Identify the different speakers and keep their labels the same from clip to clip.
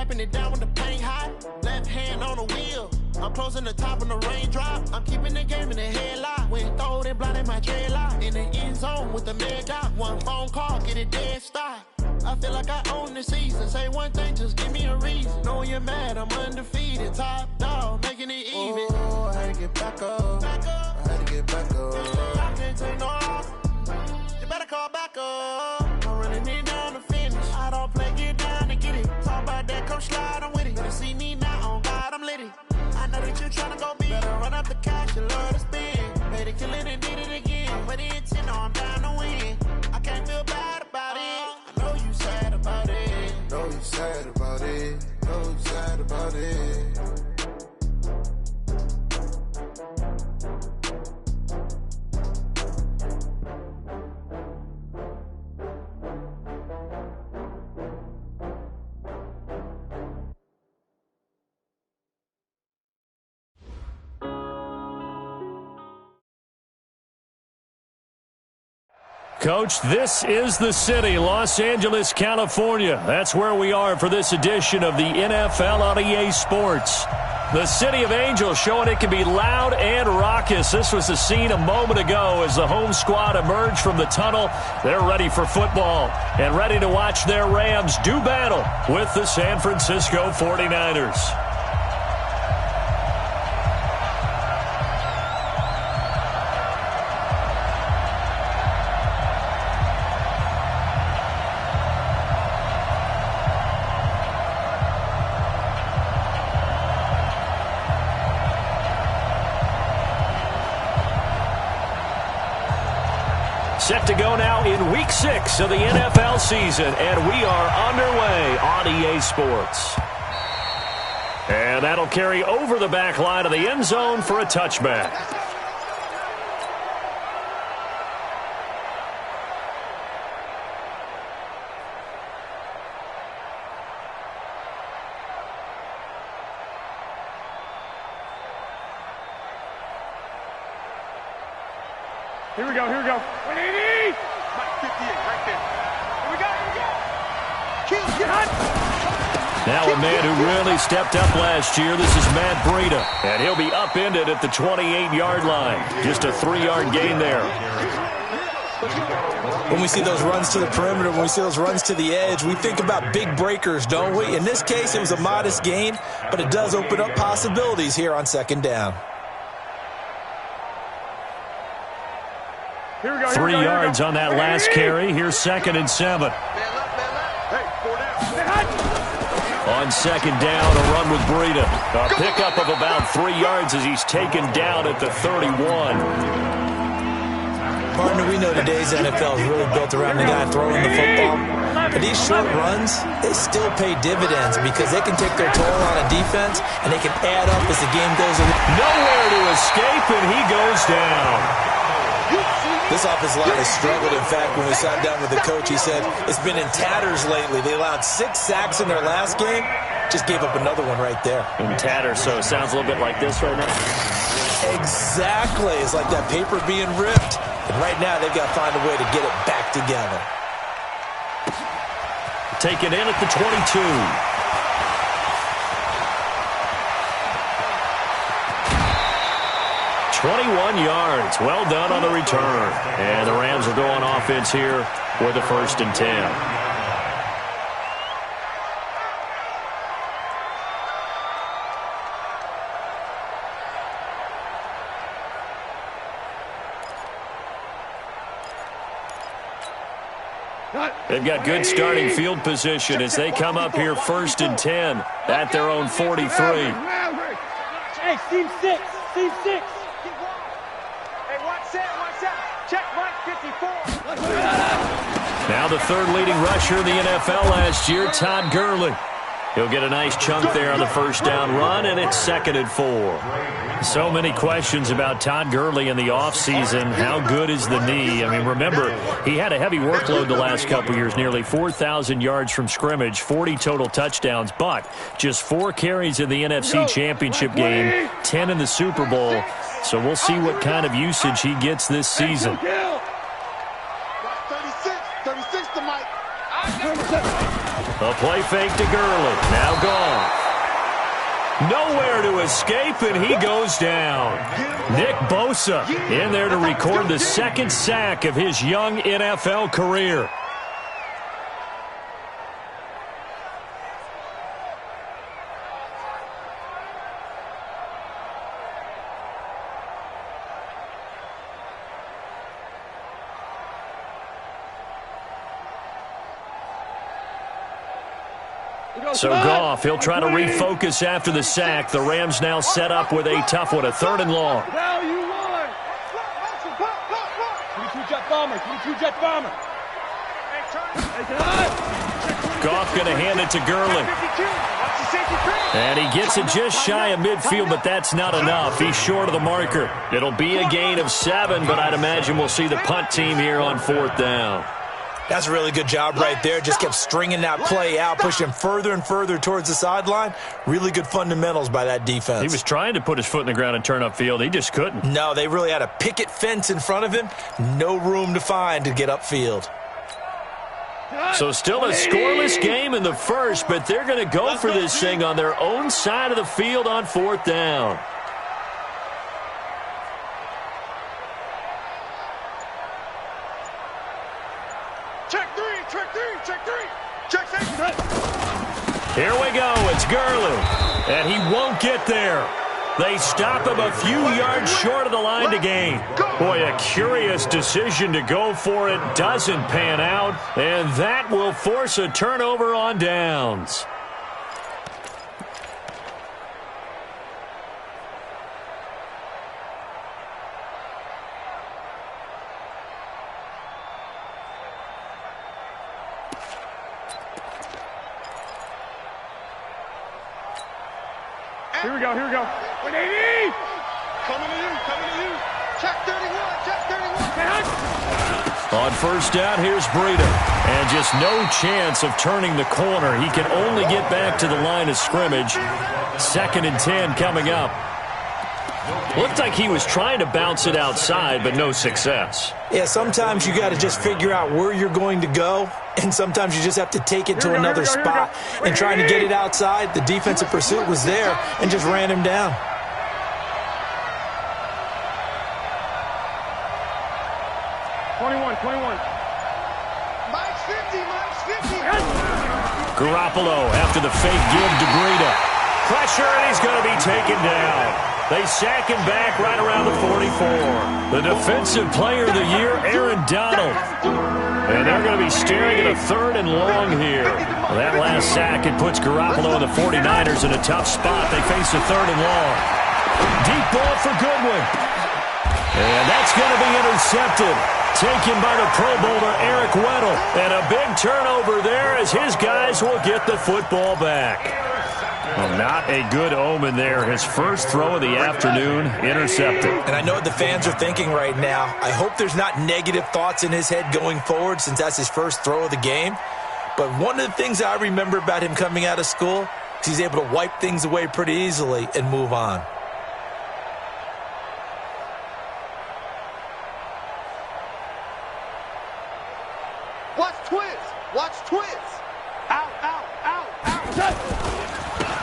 Speaker 1: wiping it down with the paint hot. Left hand on the wheel. I'm closing the top on the raindrop. I'm keeping the game in the headlock. When throwed and blinded my dreadlock. In the end zone with the mad dot. One phone call, get it dead stop. I feel like I own the season. Say one thing, just give me a reason. Knowing you're mad, I'm undefeated. Top dog, making it even. Oh, I had to get back up. I had to get back up. I can't take no loss. You better call back up. I'm running it down to finish. I don't play, get down to get it. Talk about that, come slide, I'm with it. Better see me now, on God, I'm lit it. I know that you're tryna go big. Better run up the cash, you love to spend. Made it, kill it, and did it again. But the intent, no, I'm down to win. I can't feel bad about it. I know you sad about it. Know you sad about it. Know you sad about it.
Speaker 2: Coach, this is the city, Los Angeles, California. That's where we are for this edition of the NFL on EA Sports. The City of Angels showing it can be loud and raucous. This was the scene a moment ago as the home squad emerged from the tunnel. They're ready for football and ready to watch their Rams do battle with the San Francisco 49ers. Set to go now in Week 6 of the NFL season, and we are underway on EA Sports. And that'll carry over the back line of the end zone for a touchback.
Speaker 3: Here we go, here we go. 180! 58, right there. Here we go, here we go. Keep get
Speaker 2: Now a man who really stepped up last year, this is Matt Breida. And he'll be upended at the 28-yard line. Just a 3-yard gain there.
Speaker 4: When we see those runs to the perimeter, when we see those runs to the edge, we think about big breakers, don't we? In this case, it was a modest gain, but it does open up possibilities here on second down.
Speaker 2: 3 yards on that last carry. Here's 2nd and 7. On second down, a run with Breida. A pickup of about 3 yards as he's taken down at the 31.
Speaker 4: Partner, we know today's NFL is really built around the guy throwing the football. But these short runs, they still pay dividends because they can take their toll on a defense and they can add up as the game goes on.
Speaker 2: Nowhere to escape, and he goes down.
Speaker 4: This offensive line has struggled. In fact, when we sat down with the coach, he said it's been in tatters lately. They allowed 6 sacks in their last game. Just gave up another one right there.
Speaker 2: In tatters, so it sounds a little bit like this right now.
Speaker 4: Exactly. It's like that paper being ripped. And right now, they've got to find a way to get it back together.
Speaker 2: Taken in at the 22. 21 yards. Well done on the return. And the Rams will go on offense here with a 1st and 10. They've got good starting field position as they come up here 1st and 10 at their own 43.
Speaker 3: Hey, team 6, team 6. Check right 54.
Speaker 2: Now the 3rd leading rusher in the NFL last year, Todd Gurley. He'll get a nice chunk there on the 1st down run, and it's 2nd and 4. So many questions about Todd Gurley in the offseason. How good is the knee? I mean, remember, he had a heavy workload the last couple years, nearly 4,000 yards from scrimmage, 40 total touchdowns, but just 4 carries in the NFC Championship game, 10 in the Super Bowl. So we'll see what kind of usage he gets this season.
Speaker 3: 36 to Mike.
Speaker 2: A play fake to Gurley. Now Goff. Nowhere to escape, and he goes down. Nick Bosa in there to record the second sack of his young NFL career. So Goff, he'll try to refocus after the sack. The Rams now set up with a tough one, a 3rd and long.
Speaker 3: Now you won. 22 jet bomber, 22 jet bomber.
Speaker 2: Goff going to hand it to Gurley. And he gets it just shy of midfield, but that's not enough. He's short of the marker. It'll be a gain of 7, but I'd imagine we'll see the punt team here on 4th down.
Speaker 4: That's a really good job right there. Just kept stringing that play out, pushing further and further towards the sideline. Really good fundamentals by that defense. He
Speaker 2: was trying to put his foot in the ground and turn upfield. He just couldn't.
Speaker 4: No, they really had a picket fence in front of him. No room to find to get upfield.
Speaker 2: So still a scoreless game in the first, but they're going to go for this thing on their own side of the field on 4th down. Here we go. It's Gurley. And he won't get there. They stop him a few yards short of the line to gain. Boy, a curious decision to go for it. Doesn't pan out. And that will force a turnover on downs.
Speaker 3: Here we go, here we go. 180! Coming to you. Check 31, check 31.
Speaker 2: On 1st down, here's Breida. And just no chance of turning the corner. He can only get back to the line of scrimmage. 2nd and 10 coming up. Looked like he was trying to bounce it outside, but no success.
Speaker 4: Yeah, sometimes you got to just figure out where you're going to go, and sometimes you just have to take it to another spot. And trying to get it outside, the defensive pursuit was there and just ran him down.
Speaker 3: Minus 50.
Speaker 2: Garoppolo after the fake give to Breida. Pressure, and he's going to be taken down. They sack him back right around the 44. The defensive player of the year, Aaron Donald. And they're going to be staring at a 3rd and long here. Well, that last sack, it puts Garoppolo and the 49ers in a tough spot. They face a 3rd and long. Deep ball for Goodwin. And that's going to be intercepted. Taken by the Pro Bowler, Eric Weddle. And a big turnover there as his guys will get the football back. Well, not a good omen there. His first throw of the afternoon, intercepted.
Speaker 4: And I know what the fans are thinking right now. I hope there's not negative thoughts in his head going forward since that's his first throw of the game. But one of the things I remember about him coming out of school is he's able to wipe things away pretty easily and move on.
Speaker 3: Watch twist. Out.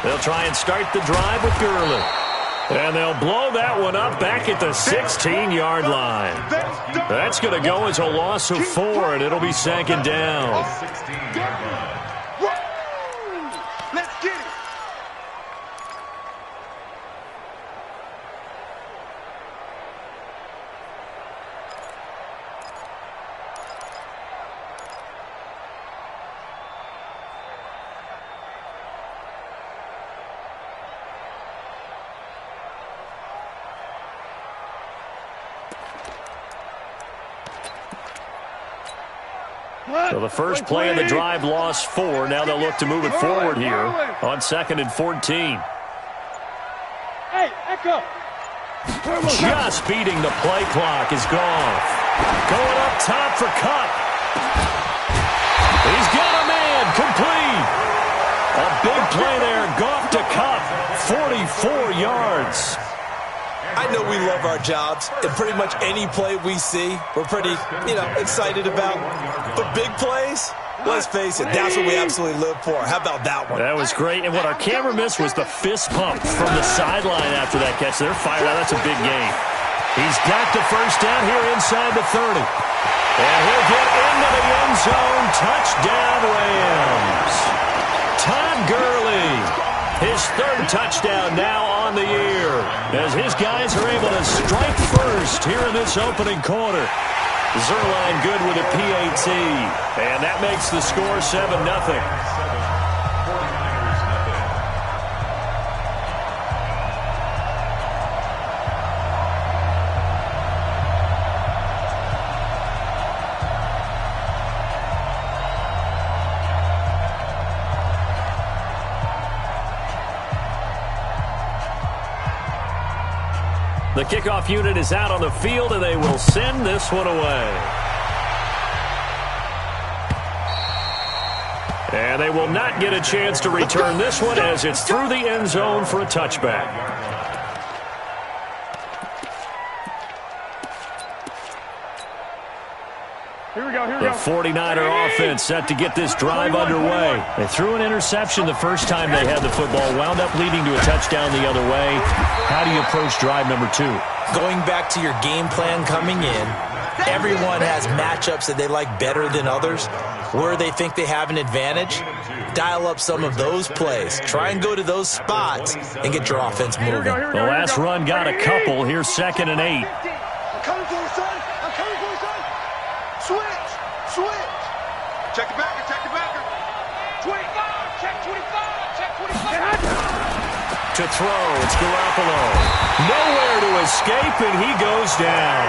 Speaker 2: They'll try and start the drive with Gurley. And they'll blow that one up back at the 16-yard line. That's going to go as a loss of 4, and it'll be 2nd down.
Speaker 3: Let's get it.
Speaker 2: So the first play of the drive lost 4. Now they'll look to move it forward here on 2nd and 14.
Speaker 3: Hey, Echo.
Speaker 2: Just beating the play clock is Goff. Going up top for Cup. He's got a man complete. A big play there. Goff to Cup. 44 yards.
Speaker 4: I know we love our jobs, and pretty much any play we see, we're pretty, excited about. But big plays, Let's face it, that's what we absolutely live for. How about that one?
Speaker 2: That was great. And what our camera missed was the fist pump from the sideline after that catch. They're fired out. That's a big gain. He's got the first down here inside the 30. And he'll get into the end zone. Touchdown, Rams. Todd Gurley, his third touchdown now on the year, as his guys are able to strike first here in this opening quarter. Zerline good with a PAT, and that makes the score 7-0. The kickoff unit is out on the field, and they will send this one away. And they will not get a chance to return this one as it's through the end zone for a touchback.
Speaker 3: Here we go, here we
Speaker 2: The
Speaker 3: go.
Speaker 2: 49er offense set to get this drive underway. They threw an interception the first time they had the football, wound up leading to a touchdown the other way. How do you approach drive number 2?
Speaker 4: Going back to your game plan coming in, everyone has matchups that they like better than others. Where they think they have an advantage, dial up some of those plays. Try and go to those spots and get your offense moving.
Speaker 2: The last run got a couple. Here's 2nd and 8.
Speaker 3: I'm coming for you, son. I'm coming for you, son. Switch. Switch. Check the backer. Check the backer. 25. Check 25. Check 25.
Speaker 2: To throw, it's Garoppolo. Nowhere to escape, and he goes down.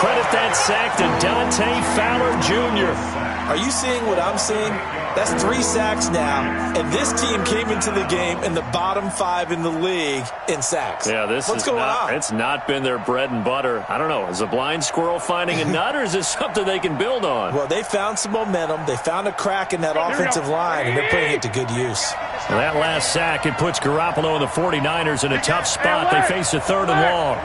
Speaker 2: Credit that sack to Dante Fowler Jr.
Speaker 4: Are you seeing what I'm seeing? That's 3 sacks now, and this team came into the game in the bottom 5 in the league in sacks.
Speaker 2: Yeah,
Speaker 4: What's going on?
Speaker 2: It's not been their bread and butter. I don't know. Is a blind squirrel finding a nut, or is this something they can build on?
Speaker 4: Well, they found some momentum. They found a crack in that offensive line, and they're putting it to good use.
Speaker 2: Well, that last sack, it puts Garoppolo and the 49ers in a tough spot. They face a 3rd and long.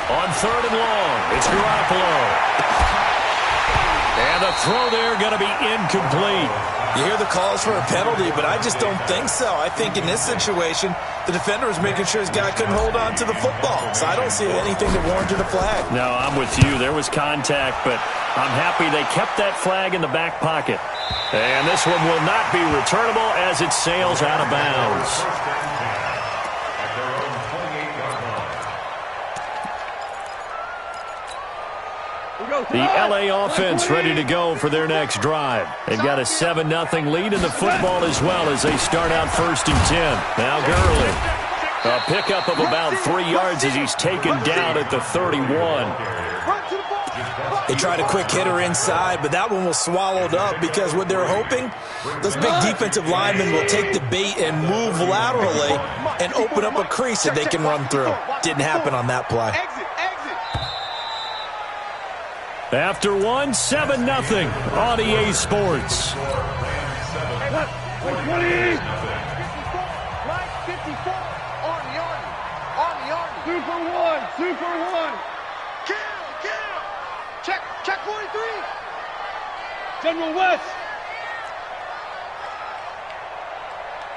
Speaker 2: On 3rd and long, it's Garoppolo. And the throw there going to be incomplete.
Speaker 4: You hear the calls for a penalty, but I just don't think so. I think in this situation, the defender was making sure his guy couldn't hold on to the football. So I don't see anything that warranted a flag.
Speaker 2: No, I'm with you. There was contact, but I'm happy they kept that flag in the back pocket. And this one will not be returnable as it sails out of bounds. The LA offense ready to go for their next drive. They've got a 7-0 lead in the football as well as they start out 1st and 10. Now Gurley. A pickup of about 3 yards as he's taken down at the 31.
Speaker 4: They tried a quick hitter inside, but that one was swallowed up because what they're hoping, those big defensive linemen will take the bait and move laterally and open up a crease that they can run through. Didn't happen on that play.
Speaker 2: After 7-0 on EA Sports.
Speaker 3: 20. Mike 54. Army. Super one. Kill. Check 43. General West.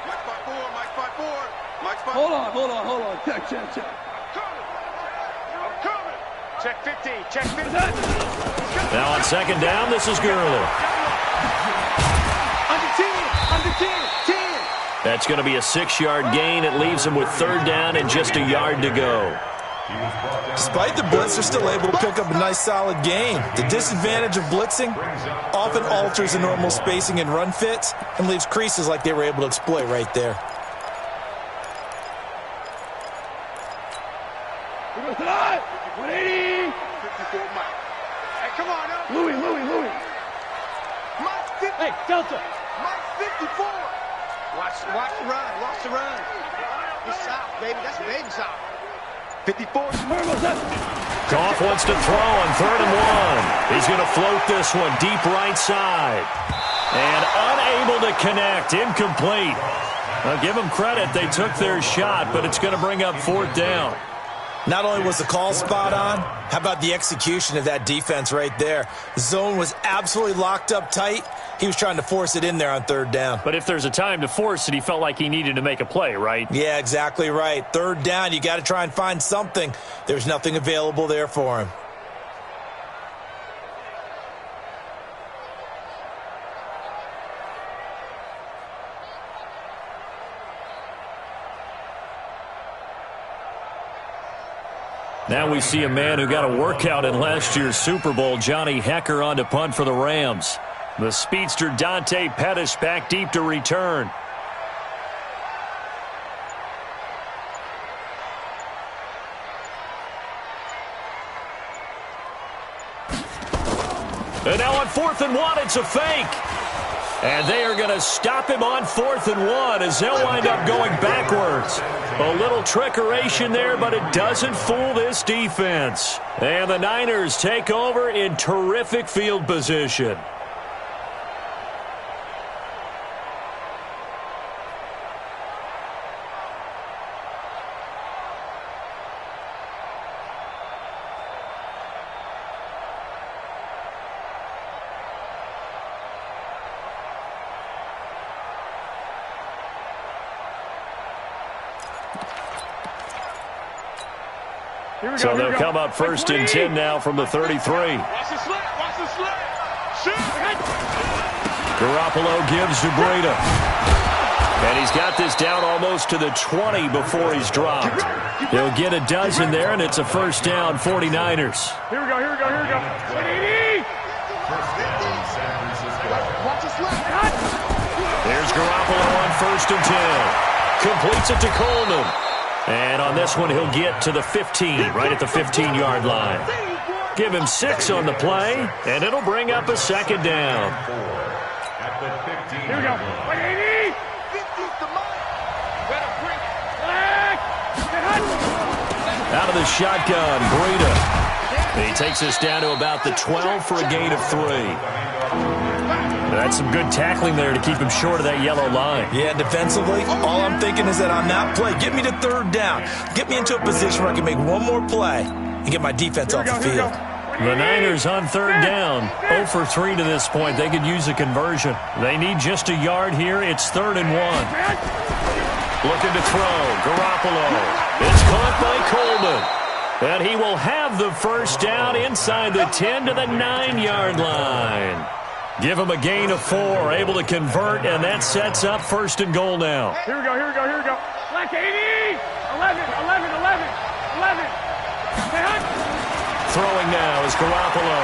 Speaker 3: Mike 5-4. Hold on. Check. Coming. Check 15.
Speaker 2: Now on 2nd down, this is Gurley.
Speaker 3: Under 10.
Speaker 2: That's going to be a 6-yard gain. It leaves them with 3rd down and just a yard to go.
Speaker 4: Despite the blitz, they're still able to pick up a nice solid gain. The disadvantage of blitzing often alters the normal spacing and run fits and leaves creases like they were able to exploit right there.
Speaker 3: We're going to slide. 180. 54 Mike. Hey, come on now. Louis. Mike 50. Hey, Delta. Mike 54. Watch the run. It's south, baby. That's baby south. 54.
Speaker 2: Goff wants to throw on 3rd and 1. He's going to float this one deep right side. And unable to connect. Incomplete. I'll give them credit. They took their shot, but it's going to bring up 4th down.
Speaker 4: Not only was the call spot on, how about the execution of that defense right there? The zone was absolutely locked up tight. He was trying to force it in there on third down.
Speaker 2: But if there's a time to force it, he felt like he needed to make a play, right?
Speaker 4: Yeah, exactly right. Third down, you got to try and find something. There's nothing available there for him.
Speaker 2: Now we see a man who got a workout in last year's Super Bowl, Johnny Hekker, on to punt for the Rams. The speedster Dante Pettis back deep to return. And now on 4th and 1, it's a fake. And they are going to stop him on 4th and 1 as they'll wind up going backwards. A little trickeration there, but it doesn't fool this defense. And the Niners take over in terrific field position. So they'll come up 1st and 10 now from the 33.
Speaker 3: Watch the slant. Watch the slant. Shoot.
Speaker 2: Garoppolo gives to Breida. And he's got this down almost to the 20 before he's dropped. He'll get a dozen there, and it's a 1st down, 49ers.
Speaker 3: Here we go. 180. Watch the slant.
Speaker 2: There's Garoppolo on 1st and 10. Completes it to Coleman. And on this one, he'll get to the 15, right at the 15-yard line. Give him 6 on the play, and it'll bring up a 2nd down.
Speaker 3: Here we go. 180.
Speaker 2: Out of the shotgun, Breida. He takes us down to about the 12 for a gain of 3. That's some good tackling there to keep him short of that yellow line.
Speaker 4: Yeah, defensively, all I'm thinking is that on that play, get me to 3rd down. Get me into a position where I can make one more play and get my defense off the field.
Speaker 2: The Niners on 3rd down. 0 for 3 to this point. They could use a conversion. They need just a yard here. It's 3rd and 1. Looking to throw. Garoppolo. It's caught by Coleman. And he will have the 1st down inside the 10 to the 9-yard line. Give him a gain of 4, able to convert, and that sets up 1st and goal now.
Speaker 3: Here we go. Black 80. 11.
Speaker 2: Throwing now is Garoppolo.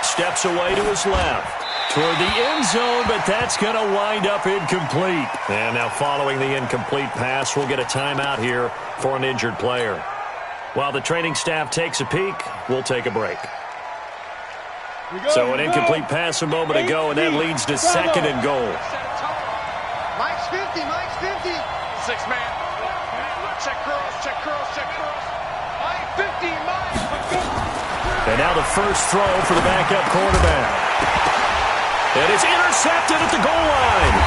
Speaker 2: Steps away to his left. Toward the end zone, but that's going to wind up incomplete. And now following the incomplete pass, we'll get a timeout here for an injured player. While the training staff takes a peek, we'll take a break. So an incomplete pass a moment ago, and that leads to 2nd and goal.
Speaker 3: Mike's 50. 6-man. Check curls. Mike 50.
Speaker 2: And now the first throw for the backup quarterback. And it's intercepted at the goal line.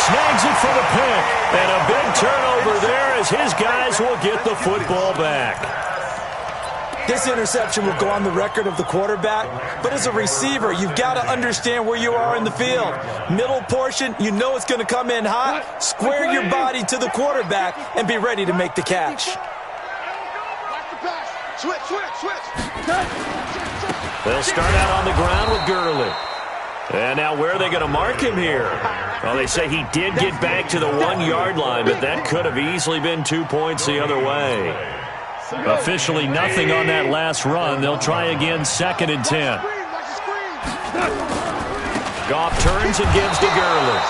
Speaker 2: Snags it for the pick. And a big turnover there as his guys will get the football back.
Speaker 4: This interception will go on the record of the quarterback, but as a receiver, you've got to understand where you are in the field. Middle portion, you know it's going to come in hot. Square your body to the quarterback and be ready to make the catch.
Speaker 3: Switch.
Speaker 2: They'll start out on the ground with Gurley. And now where are they going to mark him here? Well, they say he did get back to the 1-yard line, but that could have easily been 2 points the other way. Officially nothing on that last run. They'll try again, 2nd and 10. Goff turns and gives to Gurley.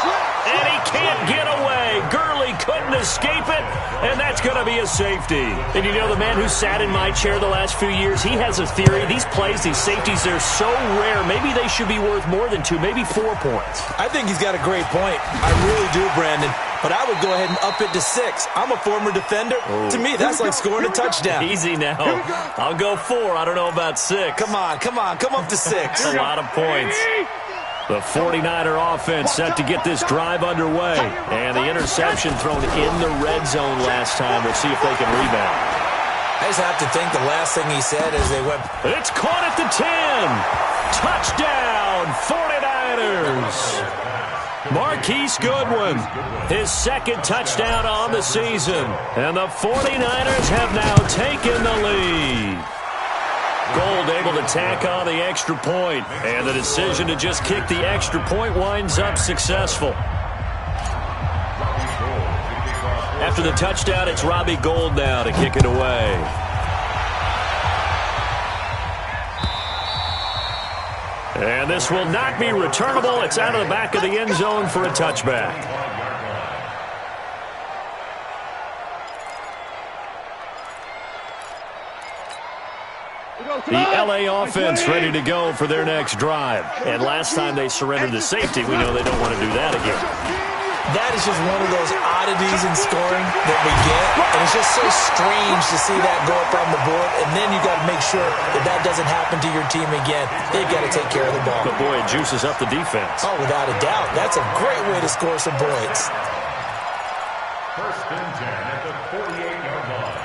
Speaker 2: And he can't get away. Gurley couldn't escape it, and that's going to be a safety. And you know, the man who sat in my chair the last few years, he has a theory. These plays, these safeties, they're so rare. Maybe they should be worth more than 2, maybe 4 points.
Speaker 4: I think he's got a great point. I really do, Brandon. But I would go ahead and up it to 6. I'm a former defender. Oh. To me, that's like scoring a touchdown.
Speaker 2: Easy now. I'll go 4. I don't know about 6.
Speaker 4: Come on. Come up to 6.
Speaker 2: A lot of points. The 49er offense set to get this drive underway. And the interception thrown in the red zone last time. We'll see if they can rebound.
Speaker 4: I just have to think the last thing he said as they went.
Speaker 2: It's caught at the 10. Touchdown, 49ers. Marquise Goodwin, his second touchdown on the season. And the 49ers have now taken the lead. Gold able to tack on the extra point, and the decision to just kick the extra point winds up successful. After the touchdown, it's Robbie Gould now to kick it away. And this will not be returnable. It's out of the back of the end zone for a touchback. The LA offense ready to go for their next drive. And last time they surrendered the safety, we know they don't want to do that again.
Speaker 4: That is just one of those oddities in scoring that we get. And it's just so strange to see that go up on the board. And then you got to make sure that that doesn't happen to your team again. They've got to take care of the ball.
Speaker 2: But boy, it juices up the defense.
Speaker 4: Oh, without a doubt. That's a great way to score some points.
Speaker 5: First and 10 at the 48-yard line.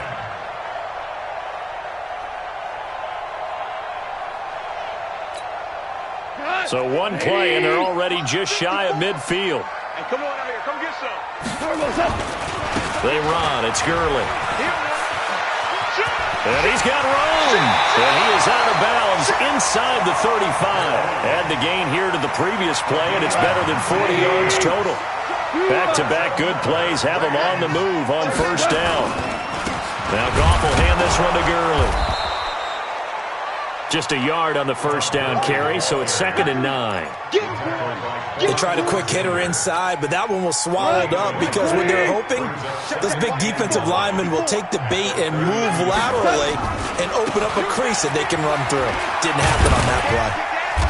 Speaker 2: So one play, and they're already just shy of midfield.
Speaker 3: Hey, come on out here. Come get some.
Speaker 2: They run. It's Gurley. And he's got room. And he is out of bounds inside the 35. Add the gain here to the previous play, and it's better than 40 yards total. Back-to-back good plays have him on the move on first down. Now Goff will hand this one to Gurley. Just a yard on the first down carry, so it's 2nd and 9.
Speaker 4: They tried a quick hitter inside, but that one was swallowed up because when they're hoping, those big defensive linemen will take the bait and move laterally and open up a crease that they can run through. Didn't happen on that play.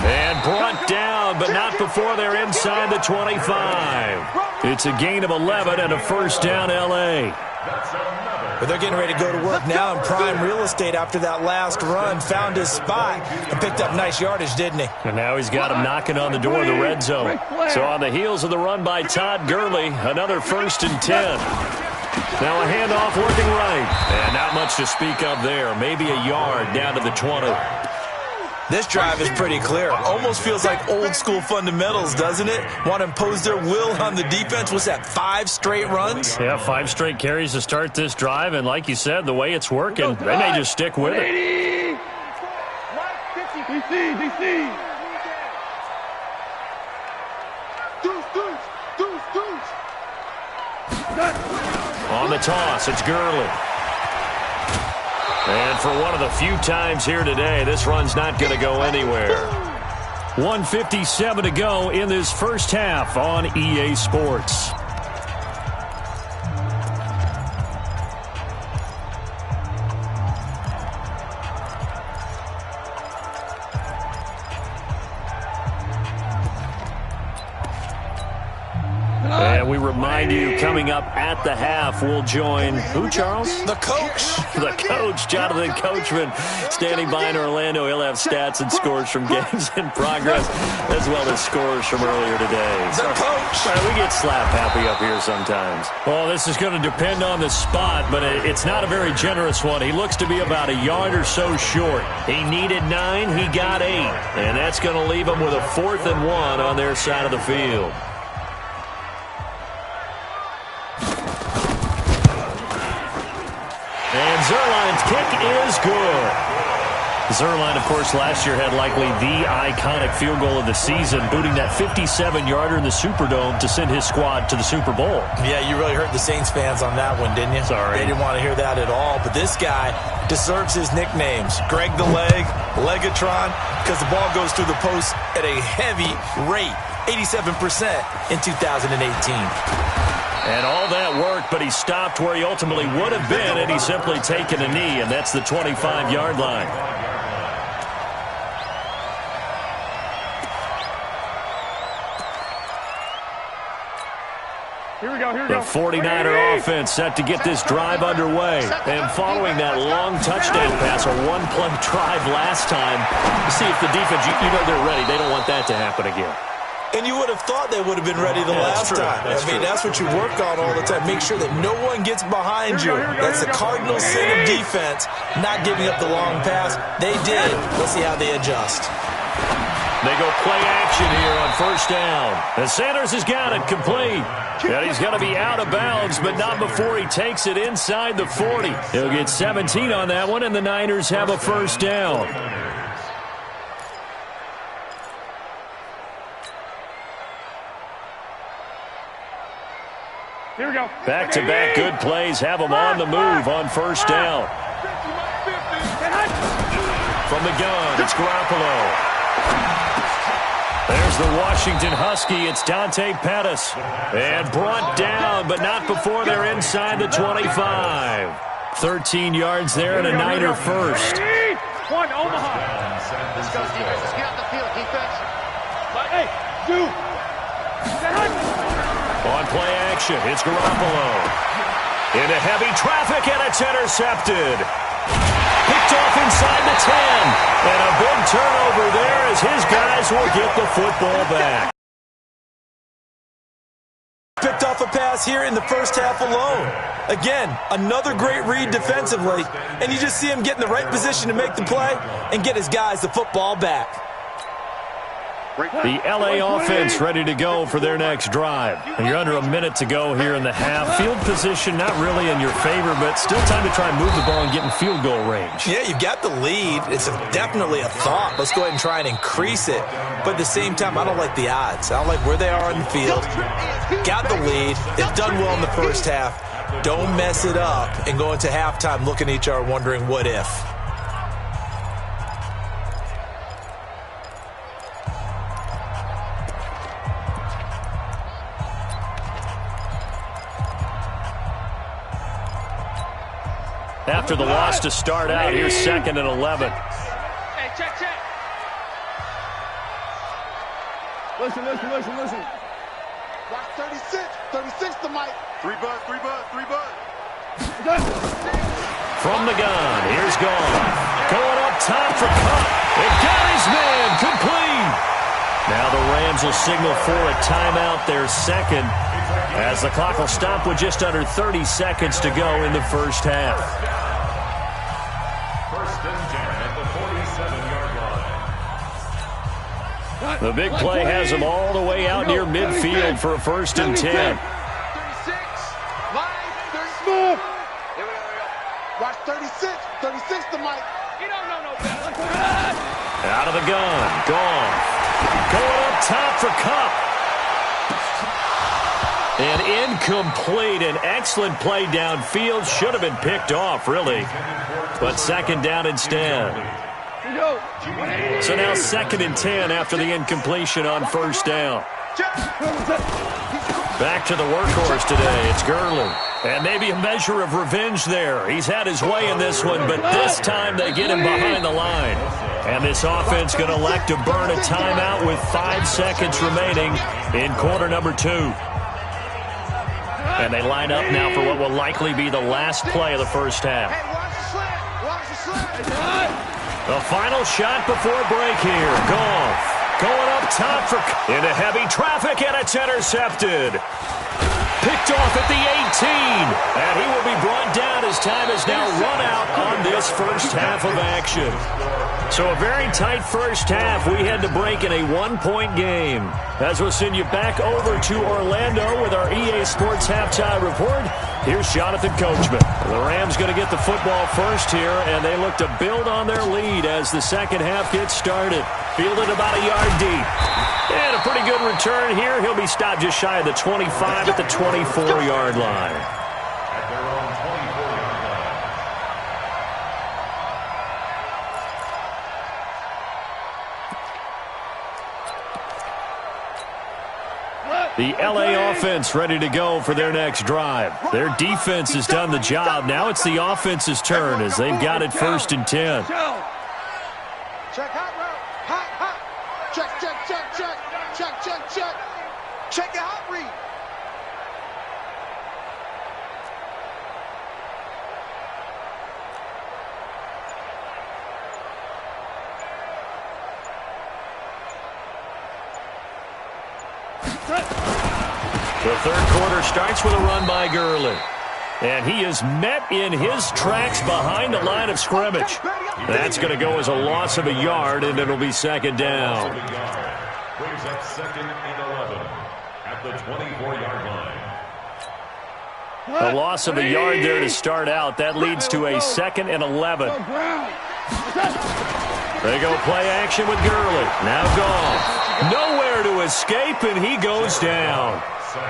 Speaker 2: And brought down, but not before they're inside the 25. It's a gain of 11 and a first down L.A.
Speaker 4: But they're getting ready to go to work now in prime real estate after that last run. Found his spot and picked up nice yardage, didn't he?
Speaker 2: And now he's got him knocking on the door of the red zone. So on the heels of the run by Todd Gurley, another 1st and 10. Now a handoff working right. And not much to speak of there. Maybe a yard down to the 20.
Speaker 4: This drive is pretty clear. Almost feels like old school fundamentals, doesn't it? Want to impose their will on the defense. Was that 5 straight runs?
Speaker 2: Yeah, 5 straight carries to start this drive. And like you said, the way it's working, they may just stick with it. On the toss, it's Gurley. And for one of the few times here today, this run's not going to go anywhere. 1:57 to go in this first half on EA Sports. And we remind you, coming up at the half, we'll join who, Charles?
Speaker 4: The coach.
Speaker 2: The coach, Jonathan Coachman, standing by in Orlando. He'll have stats and scores from games in progress, as well as scores from earlier today.
Speaker 4: The coach.
Speaker 2: We get slap happy up here sometimes. Well, this is going to depend on the spot, but it's not a very generous one. He looks to be about a yard or so short. He needed 9, he got 8. And that's going to leave him with a 4th and 1 on their side of the field. And Zuerlein's kick is good. Zuerlein, of course, last year had likely the iconic field goal of the season, booting that 57-yarder in the Superdome to send his squad to the Super Bowl.
Speaker 4: Yeah, you really hurt the Saints fans on that one, didn't you?
Speaker 2: Sorry.
Speaker 4: They didn't want to hear that at all. But this guy deserves his nicknames. Greg the Leg, Legatron, because the ball goes through the post at a heavy rate, 87% in 2018.
Speaker 2: And all that worked, but he stopped where he ultimately would have been, and he's simply taken a knee, and that's the 25-yard line.
Speaker 3: Here we go.
Speaker 2: The 49er offense set to get this drive underway. And following that long touchdown pass, a one-play drive last time, see if the defense, you know they're ready. They don't want that to happen again.
Speaker 4: And you would have thought they would have been ready the last time. I mean, that's what you work on all the time. Make sure that no one gets behind you. That's the cardinal sin of defense, not giving up the long pass. They did. Let's see how they adjust.
Speaker 2: They go play action here on first down. And Sanders has got it complete. And he's going to be out of bounds, but not before he takes it inside the 40. He'll get 17 on that one, and the Niners have a first down.
Speaker 3: Here we go.
Speaker 2: Back-to-back good plays have them on the move on first down. From the gun, it's Garoppolo. There's the Washington Husky. It's Dante Pettis. And brought down, but not before they're inside the 25. 13 yards there and a Niner first.
Speaker 3: One, Omaha.
Speaker 1: Let's go, defense. Let's get out the field, defense.
Speaker 3: Hey, do.
Speaker 2: On play action, it's Garoppolo. Into heavy traffic, and it's intercepted. Picked off inside the 10. And a big turnover there as his guys will get the football back.
Speaker 4: Picked off a pass here in the first half alone. Again, another great read defensively. And you just see him get in the right position to make the play and get his guys the football back.
Speaker 2: The LA offense ready to go for their next drive. And you're under a minute to go here in the half. Field position not really in your favor, but still time to try and move the ball and get in field goal range.
Speaker 4: Yeah, you've got the lead. It's definitely a thought. Let's go ahead and try and increase it. But at the same time, I don't like the odds. I don't like where they are on the field. Got the lead. They've done well in the first half. Don't mess it up and go into halftime looking at each other wondering what if.
Speaker 2: After the loss to start out, here's 2nd and 11.
Speaker 3: Hey, check. Listen.
Speaker 1: Watch 36 to Mike.
Speaker 3: Three bud.
Speaker 2: From the gun, here's Goff. Going up top for Cup. It got his man complete. Now the Rams will signal for a timeout, their second, as the clock will stop with just under 30 seconds to go in the first half.
Speaker 5: First and 10 at the 47-yard line.
Speaker 2: The big play has them all the way out near midfield for a first and 10.
Speaker 1: 36. Line 34. Here we go. Watch 36 to Mike.
Speaker 3: You don't know no better.
Speaker 2: Out of the gun, Goff. Going up top for Cup. And incomplete. An excellent play downfield. Should have been picked off, really. But second down instead. So now 2nd and 10 after the incompletion on first down. Back to the workhorse today. It's Gurley. And maybe a measure of revenge there. He's had his way in this one, but this time they get him behind the line. And this offense going to elect to burn a timeout with 5 seconds remaining in quarter number 2. And they line up now for what will likely be the last play of the first half. The final shot before break here. Goff going up top for into heavy traffic, and it's intercepted. Picked off at the 18. And he will be brought down as time has now run out on this first half of action. So a very tight first half. We had to break in a 1-point game. As we'll send you back over to Orlando with our EA Sports Halftime Report, here's Jonathan Coachman. The Rams going to get the football first here, and they look to build on their lead as the second half gets started. Fielded about a yard deep. And a pretty good return here. He'll be stopped just shy of the 25 at the 24-yard line.
Speaker 5: At their own 24-yard line.
Speaker 2: The LA offense ready to go for their next drive. Their defense has done the job. Now it's the offense's turn as they've got it 1st and 10.
Speaker 1: Check hot route. Hot. Check. Check your hot read.
Speaker 2: The third quarter starts with a run by Gurley. And he is met in his tracks behind the line of scrimmage. That's going to go as a loss of a yard, and it'll be second down.
Speaker 5: Brings up 2nd and 11 at the 24-yard line.
Speaker 2: A loss of a yard there to start out. That leads to a 2nd and 11. They go play action with Gurley. Now Goff. Nowhere to escape, and he goes down.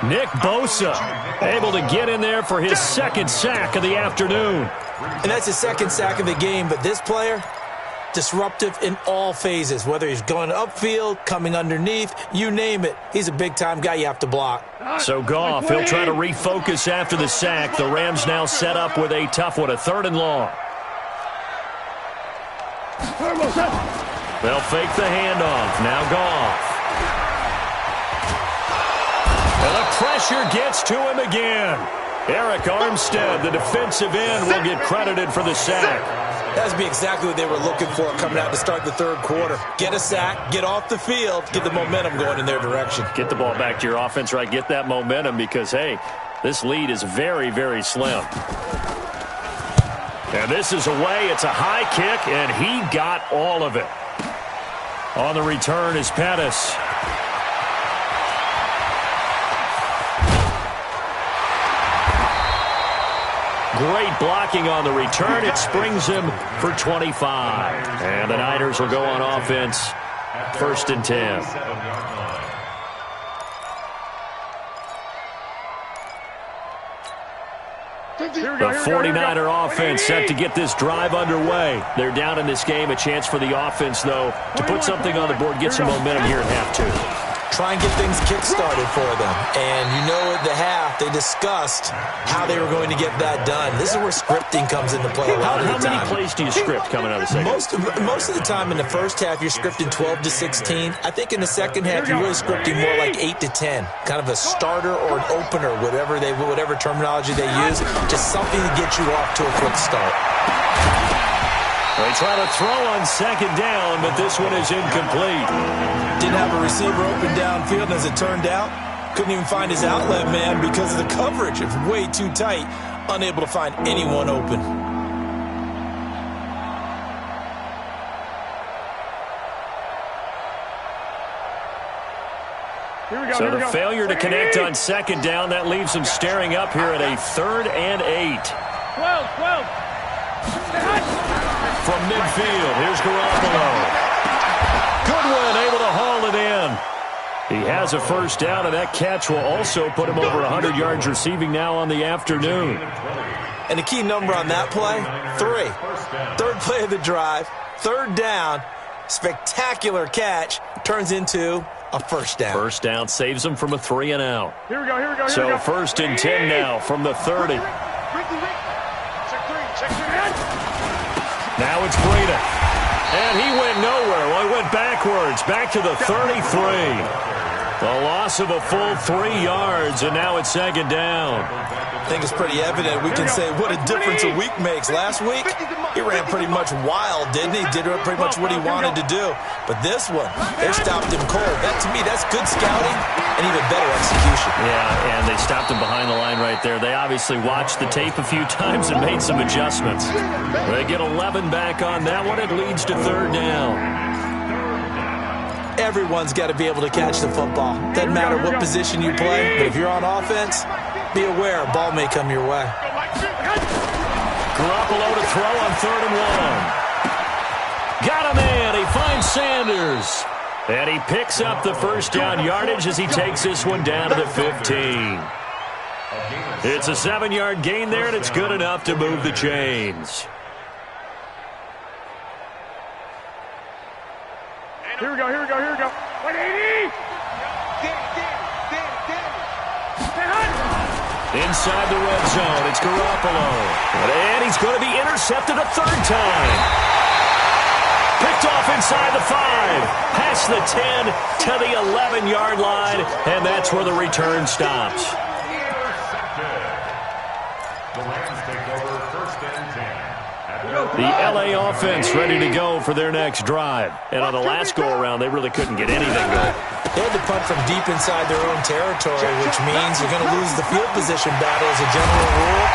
Speaker 2: Nick Bosa able to get in there for his 2nd sack of the afternoon.
Speaker 4: And that's his 2nd sack of the game, but this player, disruptive in all phases, whether he's going upfield, coming underneath, you name it. He's a big-time guy you have to block.
Speaker 2: So Goff, he'll try to refocus after the sack. The Rams now set up with a tough one, a 3rd and long. They'll fake the handoff. Now Goff. And the pressure gets to him again. Eric Armstead, the defensive end, will get credited for the sack.
Speaker 4: That would be exactly what they were looking for coming out to start the 3rd quarter. Get a sack, get off the field, get the momentum going in their direction.
Speaker 2: Get the ball back to your offense, right? Get that momentum because, hey, this lead is very, very slim. And this is away. It's a high kick, and he got all of it. On the return is Pettis. Great blocking on the return. It springs him for 25. And the Niners will go on offense. 1st and 10. The 49er offense set to get this drive underway. They're down in this game. A chance for the offense, though, to put something on the board, get some momentum here at half 2.
Speaker 4: Try and get things kick-started for them. And you know at the half, they discussed how they were going to get that done. This is where scripting comes into play a lot of the time.
Speaker 2: How many plays do you script coming out of the second?
Speaker 4: Most of the time in the first half, you're scripting 12 to 16. I think in the second half, you're really scripting more like 8 to 10. Kind of a starter or an opener, whatever terminology they use. Just something to get you off to a quick start.
Speaker 2: They try to throw on 2nd down, but this one is incomplete.
Speaker 4: Didn't have a receiver open downfield, and as it turned out, couldn't even find his outlet man because of the coverage. It's way too tight, unable to find anyone open.
Speaker 2: So the failure to connect on 2nd down, that leaves them staring up here at a 3rd and 8.
Speaker 3: 12.
Speaker 2: From midfield, here's Garoppolo. Goodwin able to haul it in. He has a 1st down, and that catch will also put him over 100 yards receiving now on the afternoon.
Speaker 4: And the key number on that play, 3. 3rd play of the drive, 3rd down, spectacular catch, turns into a 1st down.
Speaker 2: 1st down saves him from a 3 and out.
Speaker 3: Here we go.
Speaker 2: So 1st and 10 now from the 30.
Speaker 3: Check 3.
Speaker 2: Now it's Breida. And he went nowhere. Well, he went backwards, back to the 33. A loss of a full 3 yards, and now it's 2nd down.
Speaker 4: I think it's pretty evident. We can say what a difference a week makes. Last week, he ran pretty much wild, didn't he? Did pretty much what he wanted to do. But this one, they stopped him cold. That, to me, that's good scouting and even better execution.
Speaker 2: Yeah, and they stopped him behind the line right there. They obviously watched the tape a few times and made some adjustments. They get 11 back on that one. It leads to 3rd down.
Speaker 4: Everyone's got to be able to catch the football. Doesn't matter what position you play, but if you're on offense, be aware a ball may come your way.
Speaker 2: Garoppolo to throw on 3rd and 1. Got him in. He finds Sanders. And he picks up the 1st down yardage as he takes this one down to the 15. It's a 7-yard gain there, and it's good enough to move the chains.
Speaker 3: Here we go. 180.
Speaker 2: Inside the red zone, it's Garoppolo. And he's going to be intercepted a 3rd time. Picked off inside the 5. Past the 10 to the 11-yard line. And that's where the return stops.
Speaker 5: The Rams take over 1st and 10.
Speaker 2: The LA offense ready to go for their next drive. And on the last go-around, they really couldn't get anything going.
Speaker 4: They had to punt from deep inside their own territory, which means you're going to lose the field position battle as a general rule.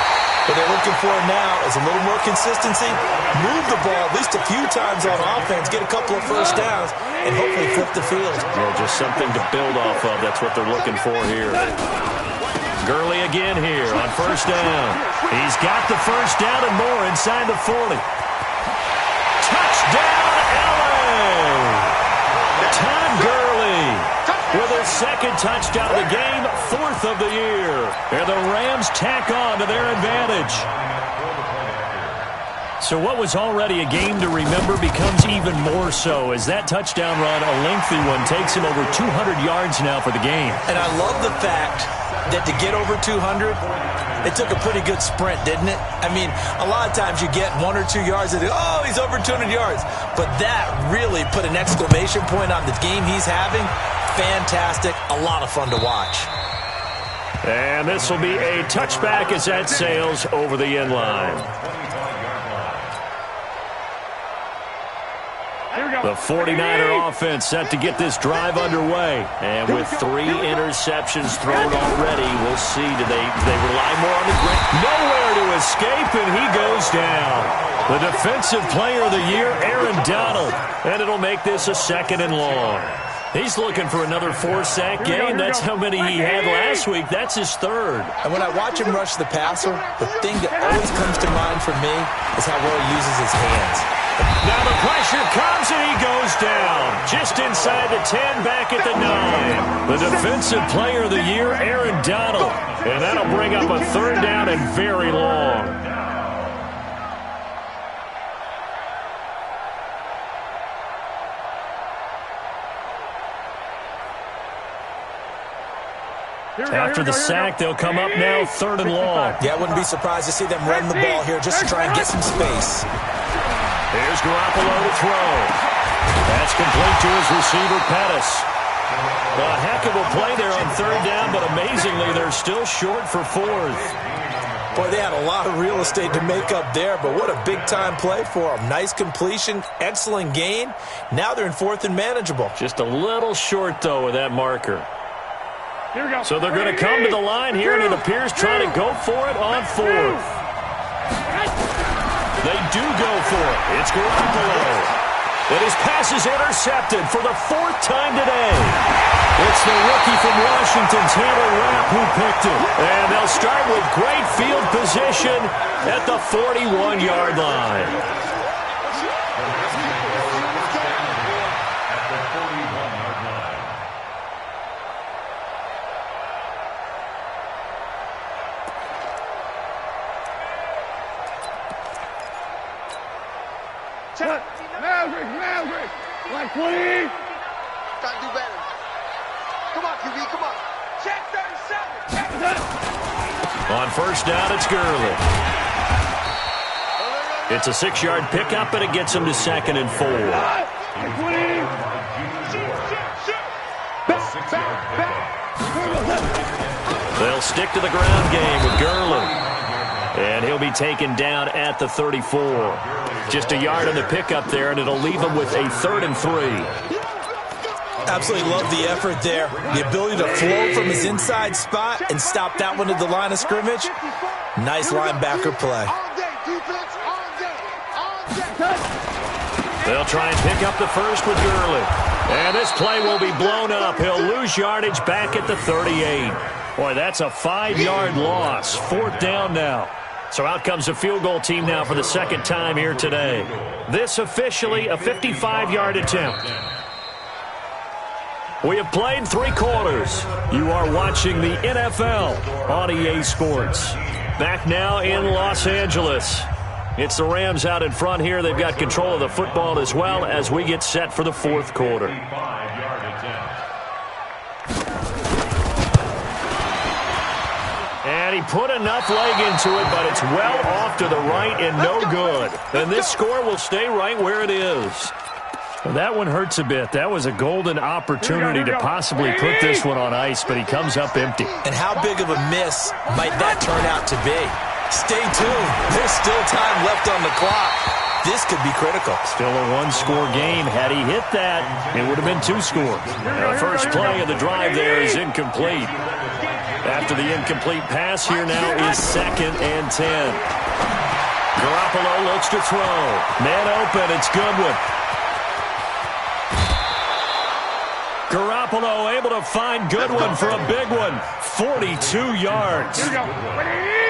Speaker 4: What they're looking for now is a little more consistency, move the ball at least a few times on offense, get a couple of first downs, and hopefully flip the field.
Speaker 2: Yeah, just something to build off of. That's what they're looking for here. Gurley again here on first down. He's got the first down and more inside the 40. Touchdown, LA! Todd Gurley with his second touchdown of the game, 4th of the year. And the Rams tack on to their advantage. So what was already a game to remember becomes even more so as that touchdown run, a lengthy one, takes him over 200 yards now for the game.
Speaker 4: And I love the fact that to get over 200, it took a pretty good sprint, didn't it? I mean, a lot of times you get 1 or 2 yards and oh, he's over 200 yards. But that really put an exclamation point on the game he's having. Fantastic. A lot of fun to watch.
Speaker 2: And this will be a touchback as that sails over the end line. The 49er offense set to get this drive underway. And with 3 interceptions thrown already, we'll see. Do they rely more on the ground? Nowhere to escape, and he goes down. The defensive player of the year, Aaron Donald. And it'll make this a 2nd and long. He's looking for another 4-sack game. That's how many he had last week. That's his 3rd.
Speaker 4: And when I watch him rush the passer, the thing that always comes to mind for me is how well he uses his hands.
Speaker 2: Now the pressure comes and he goes down. Just inside the 10, back at the 9. The defensive player of the year, Aaron Donald. And that'll bring up a 3rd down and very long. After the sack, they'll come up now 3rd and long.
Speaker 4: Yeah, I wouldn't be surprised to see them run the ball here just to try and get some space.
Speaker 2: Here's Garoppolo to throw. That's complete to his receiver, Pettis. A heck of a play there on 3rd down, but amazingly, they're still short for 4th.
Speaker 4: Boy, they had a lot of real estate to make up there, but what a big-time play for them. Nice completion, excellent gain. Now they're in 4th and manageable.
Speaker 2: Just a little short, though, with that marker. So they're going to come to the line here, and it appears trying to go for it on 4th. They do go for it. It's Garoppolo. And his pass is intercepted for the 4th time today. It's the rookie from Washington, Taylor Rapp, who picked it. And they'll start with great field position at the 41-yard line.
Speaker 3: Maverick! Like 20! Trying to do better. Come on, QB, come on. Check 37!
Speaker 2: On first down, it's Gurley. It's a 6-yard pickup, and it gets him to 2nd and 4. They'll stick to the ground game with Gurley. And he'll be taken down at the 34. Just a yard on the pickup there, and it'll leave him with a 3rd and 3.
Speaker 4: Absolutely love the effort there. The ability to flow from his inside spot and stop that one at the line of scrimmage. Nice linebacker play.
Speaker 2: They'll try and pick up the first with Gurley. And this play will be blown up. He'll lose yardage back at the 38. Boy, that's a 5-yard loss. 4th down now. So out comes the field goal team now for the 2nd time here today. This officially a 55-yard attempt. We have played 3 quarters. You are watching the NFL on EA Sports. Back now in Los Angeles. It's the Rams out in front here. They've got control of the football as well as we get set for the 4th quarter. And he put enough leg into it, but it's well off to the right and no good. And this score will stay right where it is. Well, that one hurts a bit. That was a golden opportunity to possibly put this one on ice, but he comes up empty.
Speaker 4: And how big of a miss might that turn out to be? Stay tuned. There's still time left on the clock. This could be critical.
Speaker 2: Still a one-score game. Had he hit that, it would have been 2 scores. The first play of the drive there is incomplete. After the incomplete pass, here now is 2nd and 10. Garoppolo looks to throw. Man open, it's Goodwin. Garoppolo able to find Goodwin for a big one. 42 yards.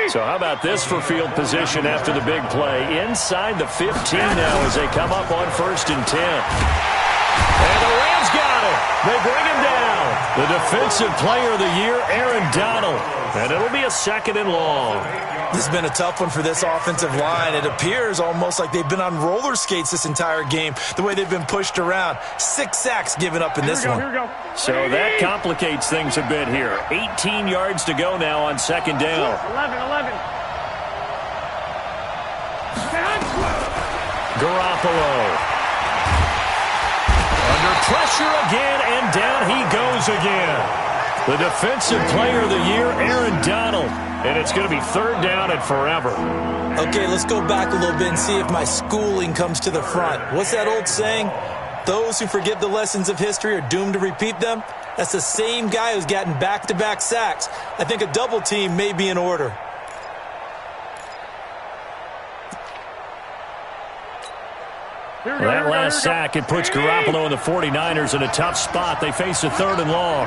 Speaker 2: So how about this for field position after the big play? Inside the 15 now as they come up on 1st and 10. And the Rams got it. They bring him down. The defensive player of the year, Aaron Donald. And it'll be a 2nd and long.
Speaker 4: This has been a tough one for this offensive line. It appears almost like they've been on roller skates this entire game, the way they've been pushed around. 6 sacks given up in this one.
Speaker 2: So that complicates things a bit here. 18 yards to go now on 2nd down.
Speaker 3: 11.
Speaker 2: Garoppolo. Under pressure again, and down he goes again. The defensive player of the year, Aaron Donald. And it's going to be 3rd down and forever.
Speaker 4: Okay, let's go back a little bit and see if my schooling comes to the front. What's that old saying? Those who forget the lessons of history are doomed to repeat them. That's the same guy who's gotten back-to-back sacks. I think a double team may be in order.
Speaker 2: That last sack, it puts Garoppolo and the 49ers in a tough spot. They face a 3rd and long.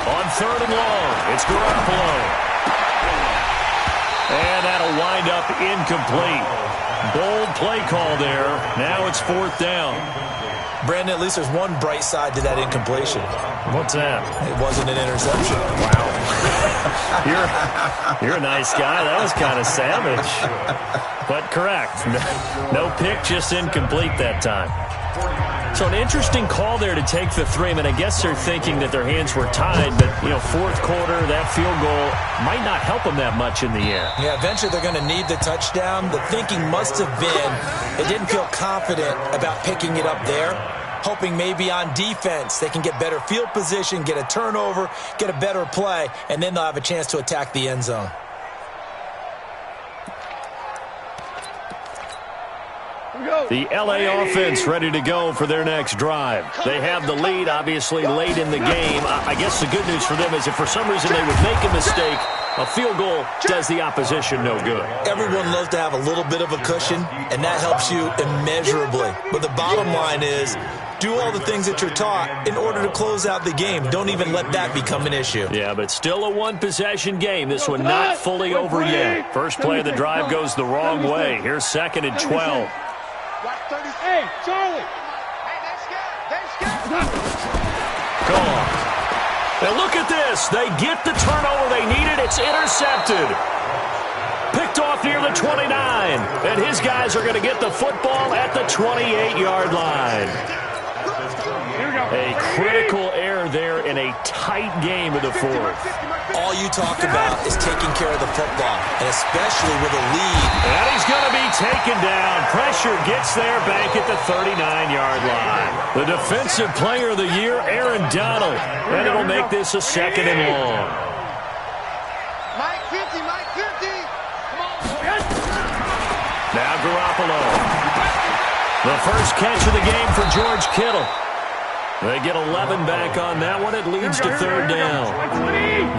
Speaker 2: On 3rd and long, it's Garoppolo. And that'll wind up incomplete. Bold play call there. Now it's 4th down.
Speaker 4: Brandon, at least there's one bright side to that incompletion.
Speaker 2: What's that?
Speaker 4: It wasn't an interception.
Speaker 2: Wow. You're a nice guy. That was kind of savage. But correct. No pick, just incomplete that time. So an interesting call there to take the 3. I mean, I guess they're thinking that their hands were tied, but, 4th quarter, that field goal might not help them that much in the air.
Speaker 4: Yeah, eventually they're going to need the touchdown. The thinking must have been they didn't feel confident about picking it up there, hoping maybe on defense they can get better field position, get a turnover, get a better play, and then they'll have a chance to attack the end zone.
Speaker 2: The L.A. offense ready to go for their next drive. They have the lead, obviously, late in the game. I guess the good news for them is if for some reason they would make a mistake, a field goal does the opposition no good.
Speaker 4: Everyone loves to have a little bit of a cushion, and that helps you immeasurably. But the bottom line is, do all the things that you're taught in order to close out the game. Don't even let that become an issue.
Speaker 2: Yeah, but still a one-possession game. This one not fully over yet. First play of the drive goes the wrong way. Here's 2nd and 12.
Speaker 3: Hey, Charlie!
Speaker 2: Gone. And look at this. They get the turnover they needed. It's intercepted. Picked off near the 29. And his guys are going to get the football at the 28-yard line. A critical error there in a tight game of the 4th.
Speaker 4: All you talk about is taking care of the football, and especially with a lead.
Speaker 2: And he's going to be taken down. Pressure gets there back at the 39-yard line. The defensive player of the year, Aaron Donald. And it'll make this a 2nd and long.
Speaker 3: Mike 50. Come on.
Speaker 2: Now Garoppolo. The first catch of the game for George Kittle. They get 11 back on that one. It leads to 3rd down.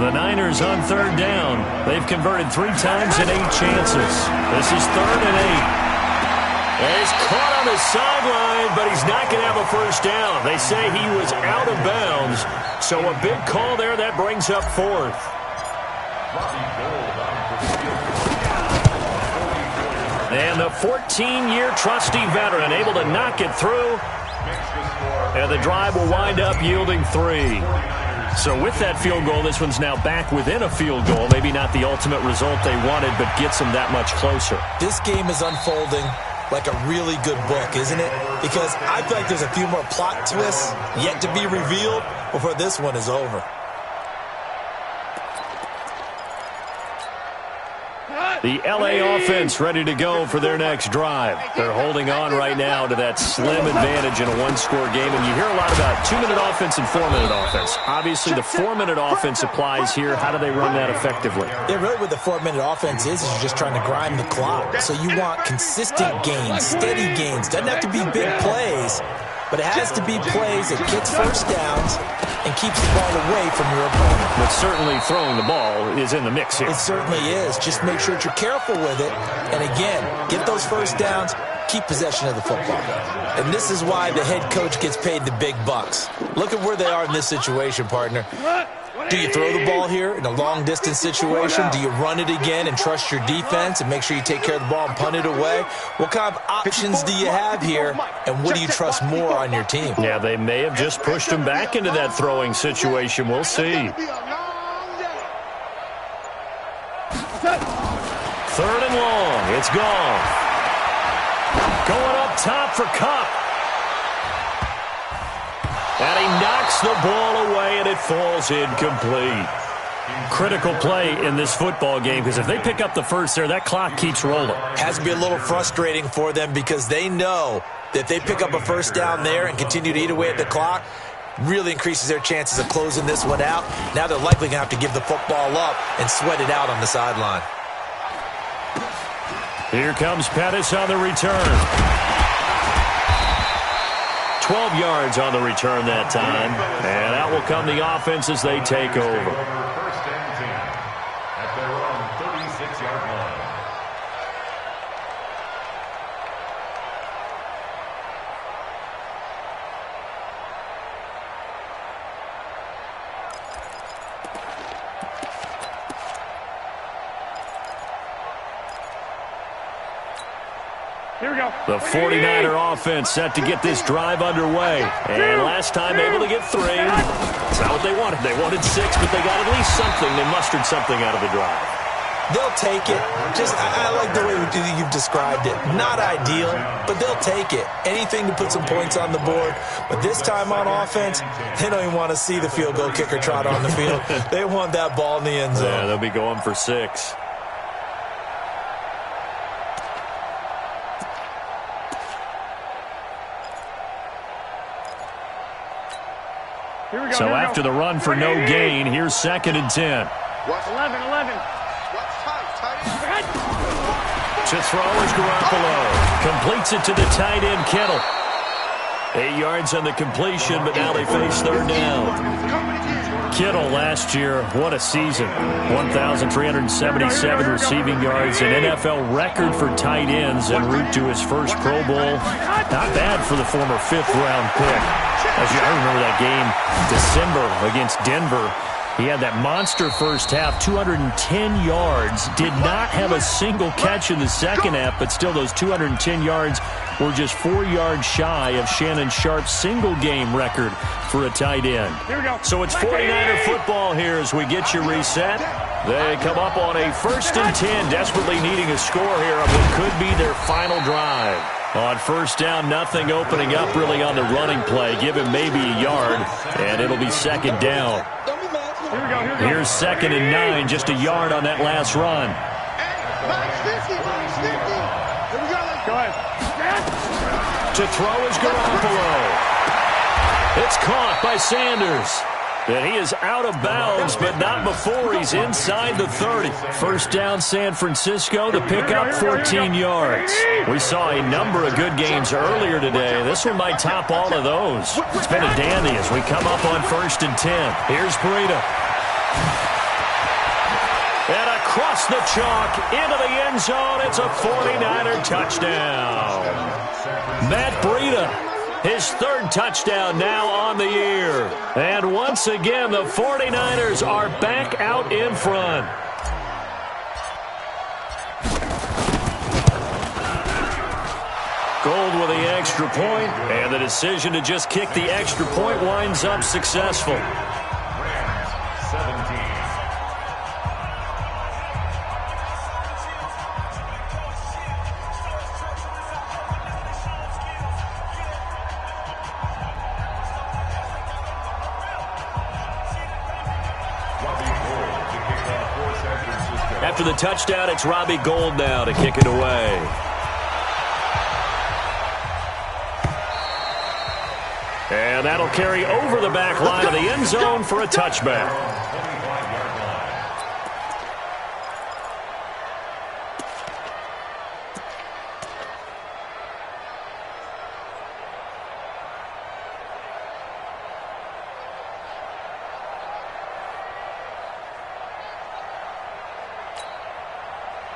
Speaker 2: The Niners on 3rd down. They've converted 3 times in 8 chances. This is 3rd and 8. And he's caught on the sideline, but he's not going to have a first down. They say he was out of bounds. So a big call there that brings up 4th. And the 14-year trusty veteran able to knock it through. And the drive will wind up yielding 3. So with that field goal, this one's now back within a field goal. Maybe not the ultimate result they wanted, but gets them that much closer.
Speaker 4: This game is unfolding like a really good book, isn't it? Because I feel like there's a few more plot twists yet to be revealed before this one is over.
Speaker 2: The LA offense ready to go for their next drive. They're holding on right now to that slim advantage in a one-score game. And you hear a lot about 2-minute offense and 4-minute offense. Obviously, the 4-minute offense applies here. How do they run that effectively?
Speaker 4: Yeah, really what the 4-minute offense is you're just trying to grind the clock. So you want consistent gains, steady gains. Doesn't have to be big plays, but it has to be plays that gets first downs and keeps the ball away from your opponent.
Speaker 2: But certainly throwing the ball is in the mix here.
Speaker 4: It certainly is. Just make sure that you're careful with it. And again, get those first downs, keep possession of the football. And this is why the head coach gets paid the big bucks. Look at where they are in this situation, partner. Do you throw the ball here in a long-distance situation? Do you run it again and trust your defense and make sure you take care of the ball and punt it away? What kind of options do you have here, and what do you trust more on your team?
Speaker 2: Yeah, they may have just pushed him back into that throwing situation. We'll see. 3rd and long. It's gone. Going up top for Cup. And he knocks the ball away, and it falls incomplete. Critical play in this football game, because if they pick up the first there, that clock keeps rolling.
Speaker 4: Has to be a little frustrating for them because they know that if they pick up a first down there and continue to eat away at the clock, really increases their chances of closing this one out. Now they're likely going to have to give the football up and sweat it out on the sideline.
Speaker 2: Here comes Pettis on the return. 12 yards on the return that time. And out will come the offense as they take over.
Speaker 5: First and 10 at their own 36-yard line.
Speaker 3: Here we go.
Speaker 2: The 49er offense set to get this drive underway. And last time able to get 3. That's not what they wanted. They wanted 6, but they got at least something. They mustered something out of the drive.
Speaker 4: They'll take it. I like the way you've described it. Not ideal, but they'll take it. Anything to put some points on the board. But this time on offense, they don't even want to see the field goal kicker trot on the field. They want that ball in the end zone.
Speaker 2: Yeah, they'll be going for 6. So after the run for no gain, here's 2nd and 10.
Speaker 3: 11.
Speaker 2: To throw is Garoppolo. Completes it to the tight end, Kittle. 8 yards on the completion, but now they face 3rd down. Kittle last year, what a season. 1,377 receiving yards, an NFL record for tight ends en route to his first Pro Bowl. Not bad for the former 5th-round pick. I remember that game, December against Denver. He had that monster first half, 210 yards. Did not have a single catch in the second half, but still those 210 yards were just 4 yards shy of Shannon Sharp's single-game record for a tight end.
Speaker 3: Here we go.
Speaker 2: So it's 49er football here as we get you reset. They come up on a 1st and 10, desperately needing a score here on what could be their final drive. On 1st down, nothing opening up really on the running play. Give him maybe a yard, and it'll be 2nd down.
Speaker 3: Here we go.
Speaker 2: Here's 2nd and 9, just a yard on that last run.
Speaker 3: Go ahead.
Speaker 2: To throw is Garoppolo. It's caught by Sanders. And he is out of bounds, but not before he's inside the 30. 1st down, San Francisco. The pickup, 14 yards. We saw a number of good games earlier today. This one might top all of those. It's been a dandy as we come up on 1st and 10. Here's Breida. And across the chalk, into the end zone. It's a 49er touchdown. Matt Breida, his 3rd touchdown now on the year. And once again, the 49ers are back out in front. Gold with the extra point, and the decision to just kick the extra point winds up successful.
Speaker 5: Rams 17.
Speaker 2: After the touchdown, it's Robbie Gould now to kick it away. And that'll carry over the back line of the end zone for a touchback.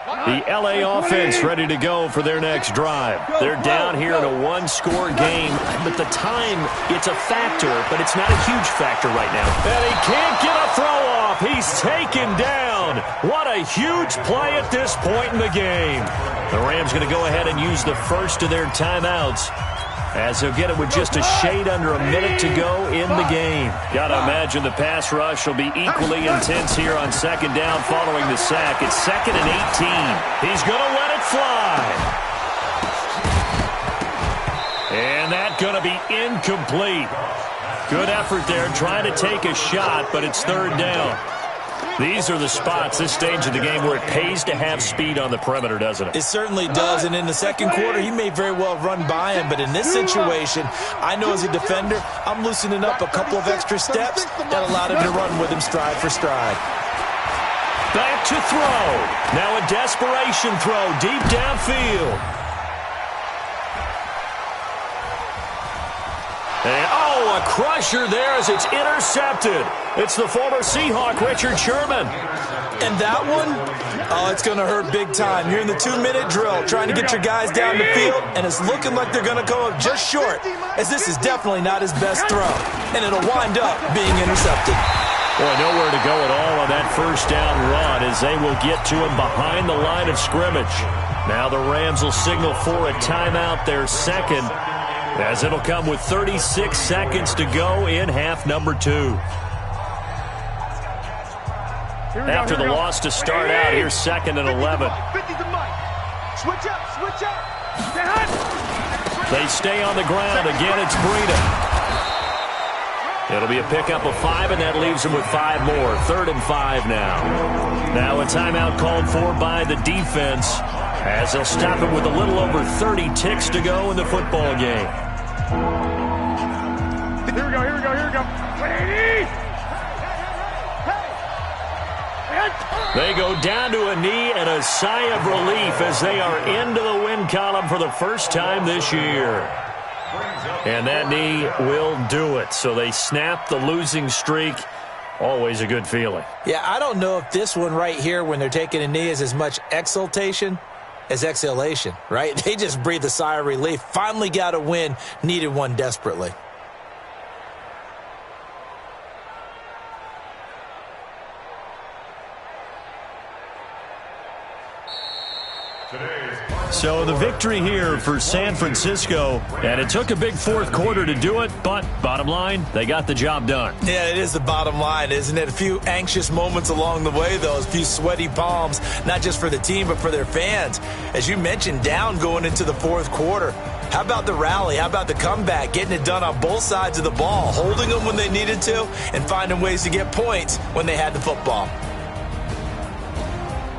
Speaker 2: The L.A. offense ready to go for their next drive. They're down here in a one-score game, but the time, it's a factor, but it's not a huge factor right now. And he can't get a throw off. He's taken down. What a huge play at this point in the game. The Rams going to go ahead and use the first of their timeouts, as they'll get it with just a shade under a minute to go in the game. Got to imagine the pass rush will be equally intense here on second down following the sack. It's 2nd and 18. He's going to let it fly. And that's going to be incomplete. Good effort there trying to take a shot, but it's 3rd down. These are the spots, this stage of the game, where it pays to have speed on the perimeter, doesn't it?
Speaker 4: It certainly does, and in the second quarter, he may very well run by him, but in this situation, I know as a defender, I'm loosening up a couple of extra steps that allowed him to run with him stride for stride.
Speaker 2: Back to throw. Now a desperation throw deep downfield. And, a crusher there as it's intercepted. It's the former Seahawk, Richard Sherman.
Speaker 4: And that one, it's going to hurt big time. You're in the 2-minute drill trying to get your guys down the field, and it's looking like they're going to go up just short, as this is definitely not his best throw. And it'll wind up being intercepted.
Speaker 2: Boy, nowhere to go at all on that first down run, as they will get to him behind the line of scrimmage. Now the Rams will signal for a timeout, their second, as it'll come with 36 seconds to go in half number 2. After the loss to start out, here's 2nd and 11.
Speaker 3: Switch up.
Speaker 2: They stay on the ground. Again, it's Breida. It'll be a pickup of 5, and that leaves them with 5 more. 3rd and 5 now. Now a timeout called for by the defense, as they'll stop it with a little over 30 ticks to go in the football game.
Speaker 3: Here we go.
Speaker 2: They go down to a knee and a sigh of relief as they are into the win column for the first time this year. And that knee will do it. So they snap the losing streak. Always a good feeling.
Speaker 4: Yeah, I don't know if this one right here, when they're taking a knee, is as much exultation as exhalation, right? They just breathe a sigh of relief. Finally got a win, needed one desperately.
Speaker 2: So the victory here for San Francisco, and it took a big fourth quarter to do it, but bottom line, they got the job done.
Speaker 4: Yeah, it is the bottom line, isn't it? A few anxious moments along the way, though, a few sweaty palms, not just for the team, but for their fans. As you mentioned, down going into the fourth quarter. How about the rally? How about the comeback? Getting it done on both sides of the ball, holding them when they needed to, and finding ways to get points when they had the football.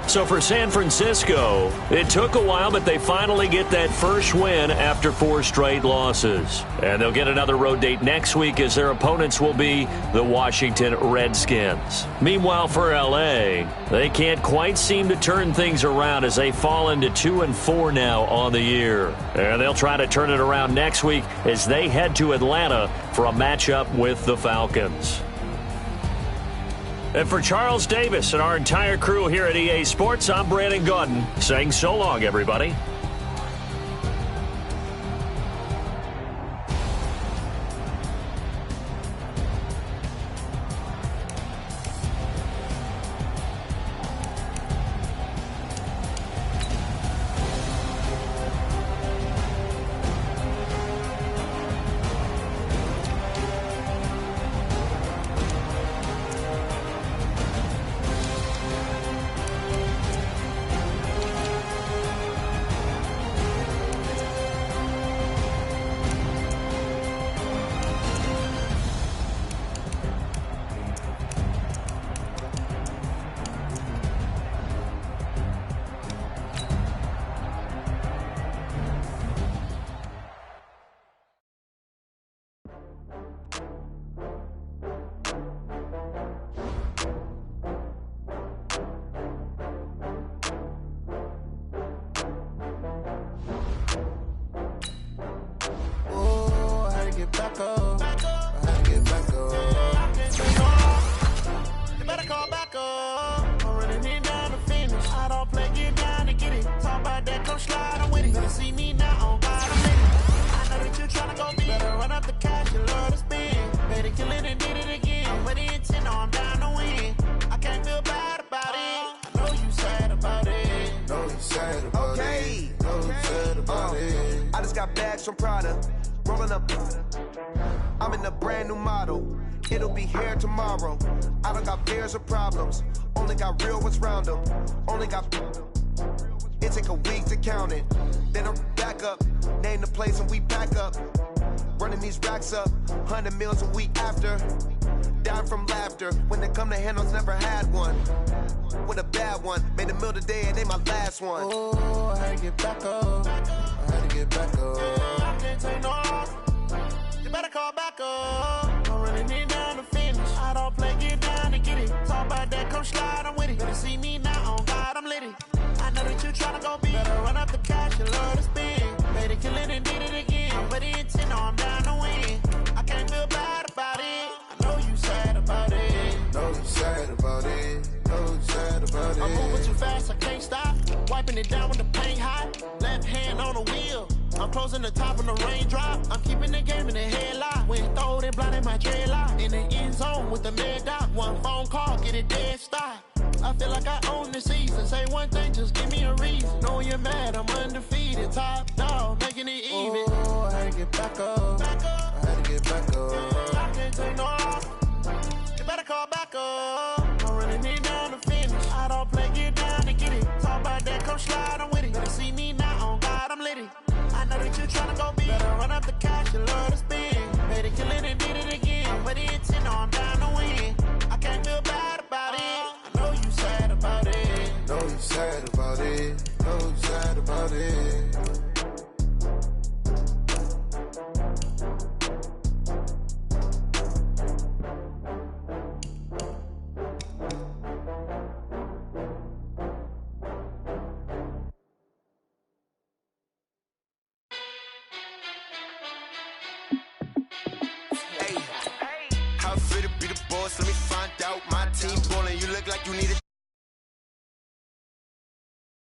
Speaker 2: So for San Francisco, it took a while, but they finally get that first win after 4 straight losses. And they'll get another road date next week, as their opponents will be the Washington Redskins. Meanwhile, for L.A., they can't quite seem to turn things around as they fall into 2-4 now on the year. And they'll try to turn it around next week as they head to Atlanta for a matchup with the Falcons. And for Charles Davis and our entire crew here at EA Sports, I'm Brandon Gaudin saying so long, everybody.
Speaker 6: racks from Prada. Rolling up. I'm in a brand new model. It'll be here tomorrow. I don't got fears or problems. Only got real ones round them. Only got. It take a week to count it. Then I'm back up. Name the place and we pack up. Running these racks up. 100 meals a week after. Down from laughter. When they come to handles, never had one. With a bad one. Made a meal today and they my last one.
Speaker 1: Oh, I had to get back up. I had to get back up. I can't take no off. You better call back up. I'm running it down to finish. I don't play, get down to get it. Talk about that, come slide, I'm with it. Better see me now, on God, I'm lit it. I know that you tryna go big. Better run up the cash and love to spend. Made it, kill it, and did it again. But the intent, no, I'm down to win. I can't feel bad about it. I know you sad about it.
Speaker 6: Know you sad about it. Know you sad about it.
Speaker 1: I'm moving too fast, I can't stop. Wiping it down when the paint hot. Left hand on the wheel. I'm closing the top when the raindrop. I'm keeping the game in the headlock. When throwed and blinded my dreadlock. In the end zone with the mad dot. One phone call, get it dead stop. I feel like I own the season. Say one thing, just give me a reason. Know you're mad, I'm undefeated. Top dog, making it even. Oh, I had to get back up. I had to get back up. I can't take no off. You better call back up. I'm running it down to finish. I don't play, get down to get it. Talk about that, come slide, I'm with it. Better see me now, on God, I'm lit it. I know that you tryna go big. Better run up the cash and love to spend. Made it, kill it, and did it again. But the intent, no, I'm down to win. I can't feel bad about it. I know you sad about it.
Speaker 6: Know you sad about it. Know you sad about it.
Speaker 7: Let me find out my team ballin'. You look like you need a